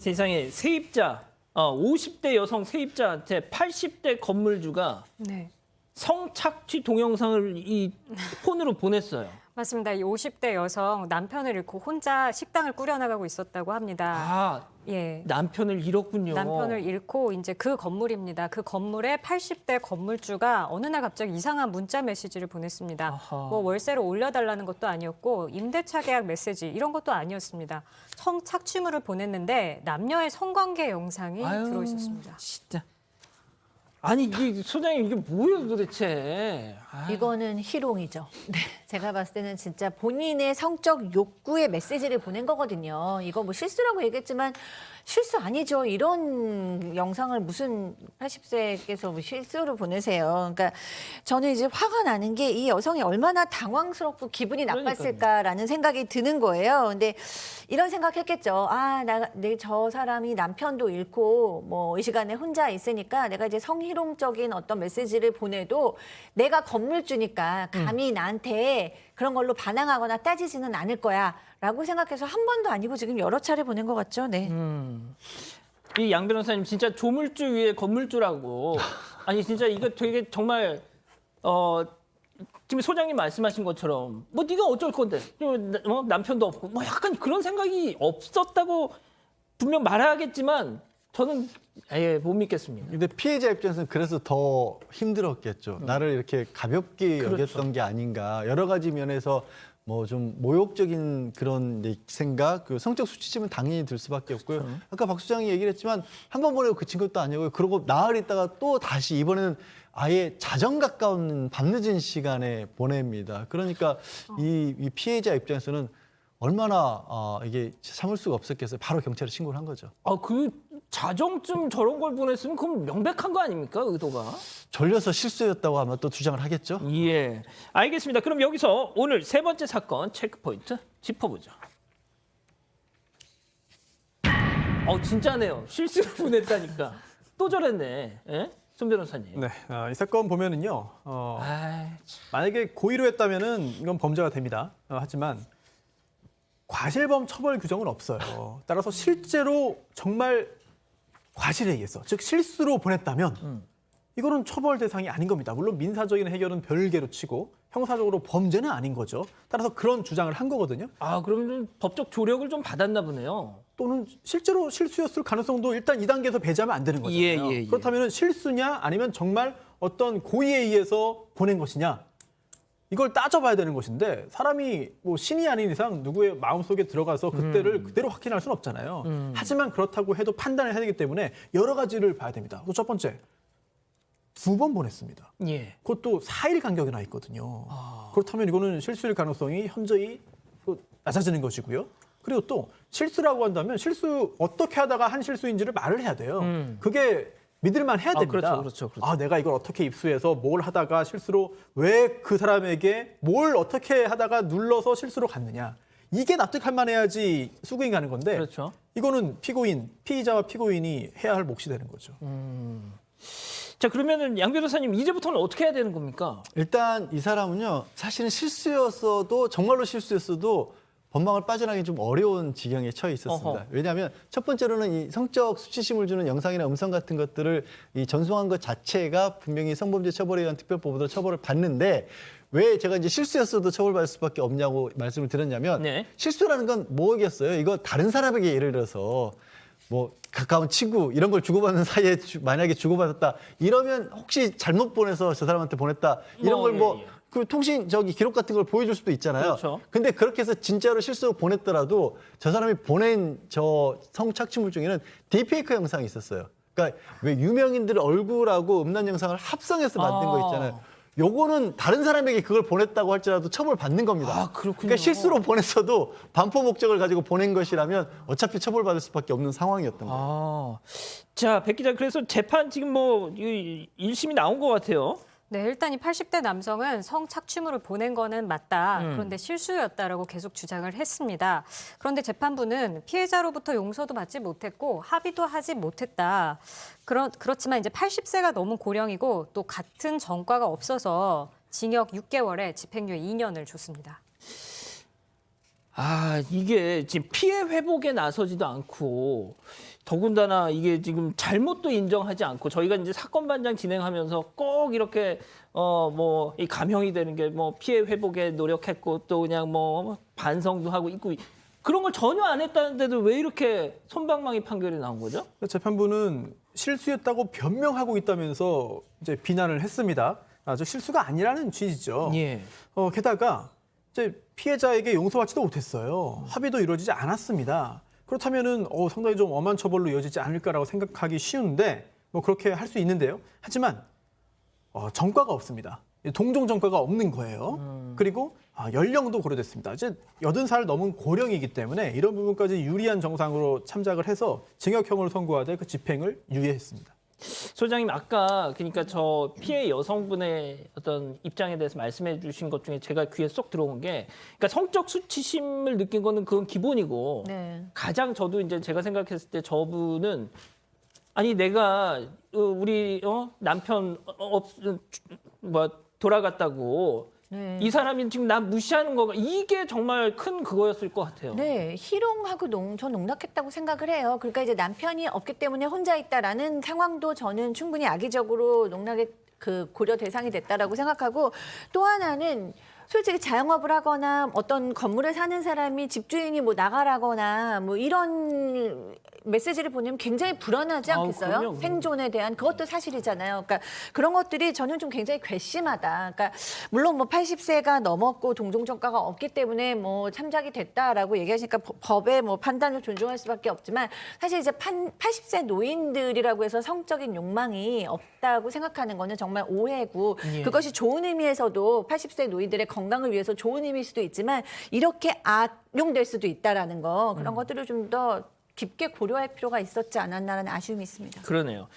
세상에 세입자 50대 여성 세입자한테 80대 건물주가 네. 성착취 동영상을 이 폰으로 보냈어요. 맞습니다. 이 50대 여성 남편을 잃고 혼자 식당을 꾸려나가고 있었다고 합니다. 아, 예. 남편을 잃었군요. 남편을 잃고 이제 그 건물입니다. 그 건물에 80대 건물주가 어느 날 갑자기 이상한 문자 메시지를 보냈습니다. 아하. 뭐 월세를 올려달라는 것도 아니었고 임대차 계약 메시지 이런 것도 아니었습니다. 성착취물을 보냈는데 남녀의 성관계 영상이 아유, 들어있었습니다. 진짜. 아니 이게 소장님 이게 뭐예요 도대체? 아유. 이거는 희롱이죠. 네, 제가 봤을 때는 진짜 본인의 성적 욕구의 메시지를 보낸 거거든요. 이거 뭐 실수라고 얘기했지만 실수 아니죠. 이런 영상을 무슨 80세께서 뭐 실수로 보내세요. 그러니까 저는 이제 화가 나는 게 이 여성이 얼마나 당황스럽고 기분이 나빴을까라는 생각이 드는 거예요. 근데 이런 생각했겠죠. 저 사람이 남편도 잃고 뭐 이 시간에 혼자 있으니까 내가 이제 성희롱적인 어떤 메시지를 보내도 내가 건물주니까 감히 나한테 그런 걸로 반항하거나 따지지는 않을 거야라고 생각해서 한 번도 아니고 지금 여러 차례 보낸 것 같죠. 네. 이 양 변호사님 진짜 조물주 위에 건물주라고. 아니 진짜 이거 되게 정말 지금 소장님 말씀하신 것처럼 뭐 네가 어쩔 건데 남편도 없고 뭐 약간 그런 생각이 없었다고 분명 말해야겠지만 저는 아예 못 믿겠습니다. 근데 피해자 입장에서는 그래서 더 힘들었겠죠. 나를 이렇게 가볍게 그렇죠. 여겼던 게 아닌가. 여러 가지 면에서 뭐 좀 모욕적인 그런 생각, 그 성적 수치심은 당연히 들 수밖에 없고요. 그렇죠. 아까 박 수장이 얘기를 했지만 한 번 보내고 그친 것도 아니고요. 그러고 나흘 있다가 또 다시 이번에는 아예 자정 가까운 밤늦은 시간에 보냅니다. 그러니까 이 피해자 입장에서는 얼마나 이게 참을 수가 없었겠어요. 바로 경찰에 신고를 한 거죠. 그 자정쯤 저런 걸 보냈으면 그건 명백한 거 아닙니까 의도가? 졸려서 실수였다고 아마 또 주장을 하겠죠. 예, 알겠습니다. 그럼 여기서 오늘 세 번째 사건 체크포인트 짚어보죠. 진짜네요. 실수로 보냈다니까. 또 저랬네. 예? 손 변호사님. 네, 이 사건 보면은요. 만약에 고의로 했다면은 이건 범죄가 됩니다. 하지만 과실범 처벌 규정은 없어요. 따라서 실제로 정말 과실에 의해서, 즉 실수로 보냈다면 이거는 처벌 대상이 아닌 겁니다. 물론 민사적인 해결은 별개로 치고 형사적으로 범죄는 아닌 거죠. 따라서 그런 주장을 한 거거든요. 그러면 법적 조력을 좀 받았나 보네요. 또는 실제로 실수였을 가능성도 일단 2단계에서 배제하면 안 되는 거잖아요. 예. 그렇다면 실수냐 아니면 정말 어떤 고의에 의해서 보낸 것이냐 이걸 따져봐야 되는 것인데 사람이 뭐 신이 아닌 이상 누구의 마음속에 들어가서 그때를 그대로 확인할 수는 없잖아요. 하지만 그렇다고 해도 판단을 해야 되기 때문에 여러 가지를 봐야 됩니다. 또 첫 번째, 2번 보냈습니다. 예. 그것도 4일 간격이 나 있거든요. 그렇다면 이거는 실수일 가능성이 현저히 낮아지는 것이고요. 그리고 또 실수라고 한다면 실수 어떻게 하다가 한 실수인지를 말을 해야 돼요. 그게 믿을만 해야 됩니다. 그렇죠. 내가 이걸 어떻게 입수해서 뭘 하다가 실수로 왜 그 사람에게 뭘 어떻게 하다가 눌러서 실수로 갔느냐. 이게 납득할 만해야지 수긍이 가는 건데 그렇죠. 이거는 피의자와 피고인이 해야 할 몫이 되는 거죠. 자, 그러면은 양 변호사님 이제부터는 어떻게 해야 되는 겁니까? 일단 이 사람은요, 사실은 실수였어도 정말로 실수였어도 법망을 빠져나가기 좀 어려운 지경에 처해 있었습니다. 어허. 왜냐하면 첫 번째로는 이 성적 수치심을 주는 영상이나 음성 같은 것들을 이 전송한 것 자체가 분명히 성범죄 처벌에 의한 특별법으로 처벌을 받는데 왜 제가 이제 실수였어도 처벌받을 수밖에 없냐고 말씀을 드렸냐면 네. 실수라는 건 뭐겠어요? 이거 다른 사람에게 예를 들어서 뭐 가까운 친구 이런 걸 주고받는 사이에 만약에 주고받았다 이러면 혹시 잘못 보내서 저 사람한테 보냈다 이런 걸 예. 그 통신 기록 같은 걸 보여줄 수도 있잖아요. 그렇죠. 근데 그렇게 해서 진짜로 실수로 보냈더라도 저 사람이 보낸 저 성착취물 중에는 딥페이크 영상이 있었어요. 그러니까 왜 유명인들 얼굴하고 음란 영상을 합성해서 만든 거 있잖아요. 요거는 다른 사람에게 그걸 보냈다고 할지라도 처벌받는 겁니다. 그렇군요. 그러니까 실수로 보냈어도 반포 목적을 가지고 보낸 것이라면 어차피 처벌받을 수밖에 없는 상황이었던 거예요. 자, 백 기자, 그래서 재판 지금 뭐 1심이 나온 것 같아요. 네, 일단 이 80대 남성은 성착취물을 보낸 거는 맞다. 그런데 실수였다라고 계속 주장을 했습니다. 그런데 재판부는 피해자로부터 용서도 받지 못했고 합의도 하지 못했다. 그렇지만 이제 80세가 넘은 고령이고 또 같은 전과가 없어서 징역 6개월에 집행유예 2년을 줬습니다. 이게 지금 피해 회복에 나서지도 않고 더군다나 이게 지금 잘못도 인정하지 않고 저희가 이제 사건 반장 진행하면서 꼭 이렇게 뭐 이 감형이 되는 게 뭐 피해 회복에 노력했고 또 그냥 뭐 반성도 하고 있고 그런 걸 전혀 안 했다는데도 왜 이렇게 솜방망이 판결이 나온 거죠? 재판부는 실수였다고 변명하고 있다면서 이제 비난을 했습니다. 저 실수가 아니라는 취지죠. 예. 게다가 이제 피해자에게 용서받지도 못했어요. 합의도 이루어지지 않았습니다. 그렇다면은 상당히 좀 엄한 처벌로 이어지지 않을까라고 생각하기 쉬운데 뭐 그렇게 할 수 있는데요. 하지만 전과가 없습니다. 동종 전과가 없는 거예요. 그리고 연령도 고려됐습니다. 이제 80살 넘은 고령이기 때문에 이런 부분까지 유리한 정상으로 참작을 해서 징역형을 선고하되 그 집행을 유예했습니다. 소장님 아까 그러니까 저 피해 여성분의 어떤 입장에 대해서 말씀해 주신 것 중에 제가 귀에 쏙 들어온 게 그러니까 성적 수치심을 느낀 거는 그건 기본이고 네. 가장 저도 이제 제가 생각했을 때 저분은 아니 내가 우리 남편 뭐 돌아갔다고 네. 이 사람이 지금 나 무시하는 거가 이게 정말 큰 그거였을 것 같아요. 네, 희롱하고 전 농락했다고 생각을 해요. 그러니까 이제 남편이 없기 때문에 혼자 있다라는 상황도 저는 충분히 악의적으로 농락의 그 고려 대상이 됐다라고 생각하고 또 하나는 솔직히 자영업을 하거나 어떤 건물에 사는 사람이 집주인이 뭐 나가라거나 뭐 이런 메시지를 보내면 굉장히 불안하지 않겠어요? 그럼요. 생존에 대한 그것도 사실이잖아요. 그러니까 그런 것들이 저는 좀 굉장히 괘씸하다. 그러니까 물론 뭐 80세가 넘었고 동종전과가 없기 때문에 뭐 참작이 됐다라고 얘기하시니까 법의 뭐 판단을 존중할 수밖에 없지만 사실 이제 80세 노인들이라고 해서 성적인 욕망이 없다고 생각하는 거는 정말 오해고 예. 그것이 좋은 의미에서도 80세 노인들의 건강을 위해서 좋은 의미일 수도 있지만 이렇게 악용될 수도 있다라는 거 그런 것들을 좀 더 깊게 고려할 필요가 있었지 않았나라는 아쉬움이 있습니다. 그러네요.